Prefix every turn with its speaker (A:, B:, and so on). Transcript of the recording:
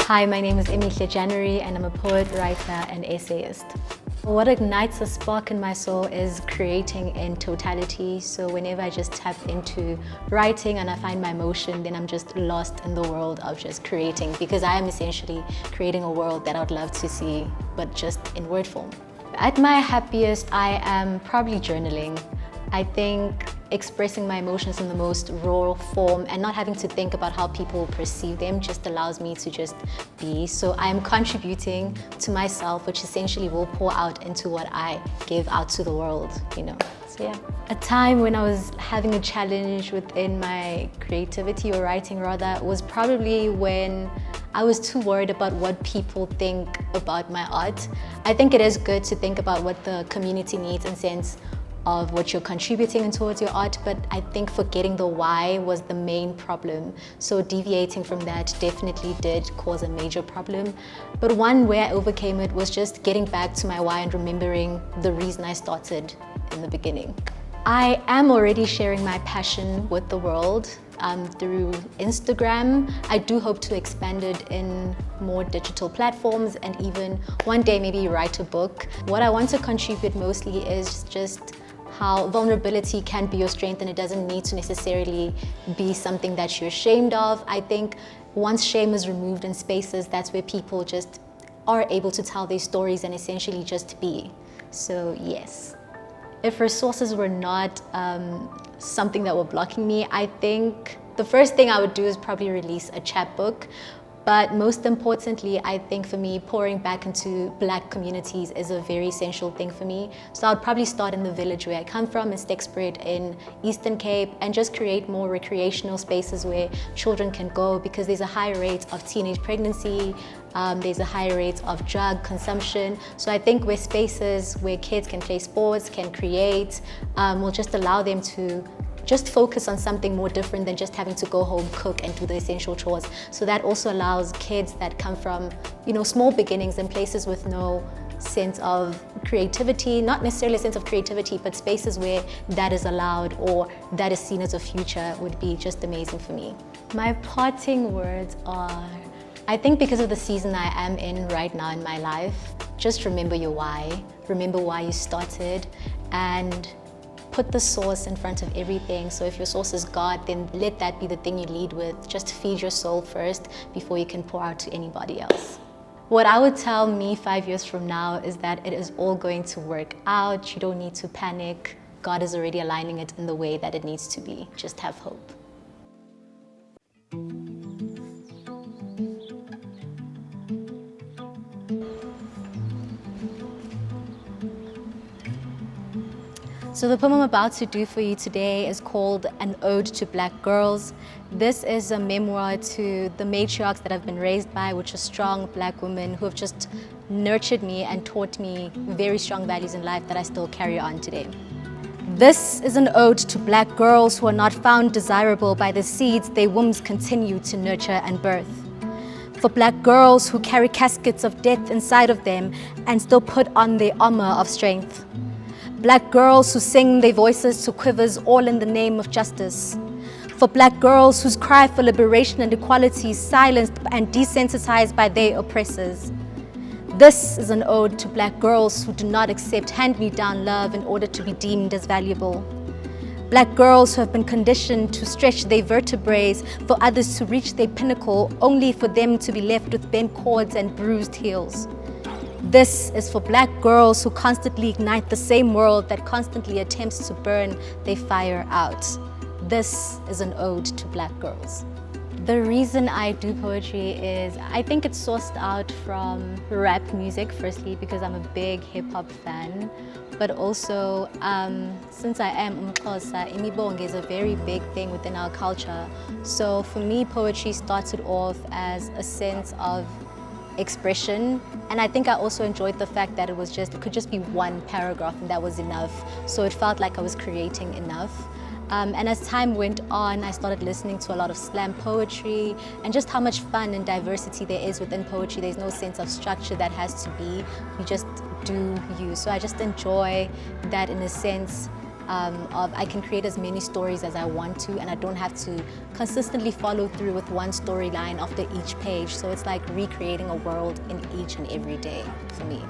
A: Hi, my name is Emihle and I'm a poet, writer and essayist. What ignites a spark in my soul is creating in totality. So whenever I just tap into writing and I find my emotion, then I'm just lost in the world of just creating, because I am essentially creating a world that I would love to see, but just in word form. At my happiest, I am probably journaling. I think expressing my emotions in the most raw form and not having to think about how people perceive them just allows me to just be. So I am contributing to myself, which essentially will pour out into what I give out to the world, So yeah. A time when I was having a challenge within my creativity, or writing rather, was probably when I was too worried about what people think about my art. I think it is good to think about what the community needs in sense of what you're contributing towards your art, but I think forgetting the why was the main problem. So deviating from that definitely did cause a major problem. But one way I overcame it was just getting back to my why and remembering the reason I started in the beginning. I am already sharing my passion with the world through Instagram. I do hope to expand it in more digital platforms and even one day maybe write a book. What I want to contribute mostly is just how vulnerability can be your strength, and it doesn't need to necessarily be something that you're ashamed of. I think once shame is removed in spaces, that's where people just are able to tell their stories and essentially just be. So yes. If resources were not something that were blocking me, I think the first thing I would do is probably release a chapbook. But most importantly, I think for me, pouring back into Black communities is a very essential thing for me. So I'd probably start in the village where I come from, in Spread in Eastern Cape, and just create more recreational spaces where children can go, because there's a high rate of teenage pregnancy, there's a high rate of drug consumption. So I think where spaces where kids can play sports, can create, will just allow them to just focus on something more different than just having to go home, cook, and do the essential chores. So that also allows kids that come from, small beginnings in places with no sense of creativity, not necessarily a sense of creativity, but spaces where that is allowed or that is seen as a future would be just amazing for me. My parting words are, I think because of the season I am in right now in my life, just remember your why, remember why you started, and put the source in front of everything. So if your source is God, then let that be the thing you lead with. Just feed your soul first before you can pour out to anybody else. What I would tell me 5 years from now is that it is all going to work out. You don't need to panic. God is already aligning it in the way that it needs to be. Just have hope. So the poem I'm about to do for you today is called An Ode to Black Girls. This is a memoir to the matriarchs that I've been raised by, which are strong Black women who have just nurtured me and taught me very strong values in life that I still carry on today. This is an ode to Black girls who are not found desirable by the seeds their wombs continue to nurture and birth. For Black girls who carry caskets of death inside of them and still put on their armor of strength. Black girls who sing their voices to quivers all in the name of justice. For Black girls whose cry for liberation and equality is silenced and desensitized by their oppressors. This is an ode to Black girls who do not accept hand-me-down love in order to be deemed as valuable. Black girls who have been conditioned to stretch their vertebrae for others to reach their pinnacle, only for them to be left with bent cords and bruised heels. This is for Black girls who constantly ignite the same world that constantly attempts to burn their fire out. This is an ode to Black girls. The reason I do poetry is I think it's sourced out from rap music, firstly because I'm a big hip-hop fan, but also since I am Umxhosa, imibongo is a very big thing within our culture. So for me, poetry started off as a sense of expression, and I think I also enjoyed the fact that it could just be one paragraph and that was enough. So it felt like I was creating enough. And as time went on, I started listening to a lot of slam poetry and just how much fun and diversity there is within poetry. There's no sense of structure that has to be. You just do you. So I just enjoy that in a sense of I can create as many stories as I want to, and I don't have to consistently follow through with one storyline after each page. So it's like recreating a world in each and every day for me.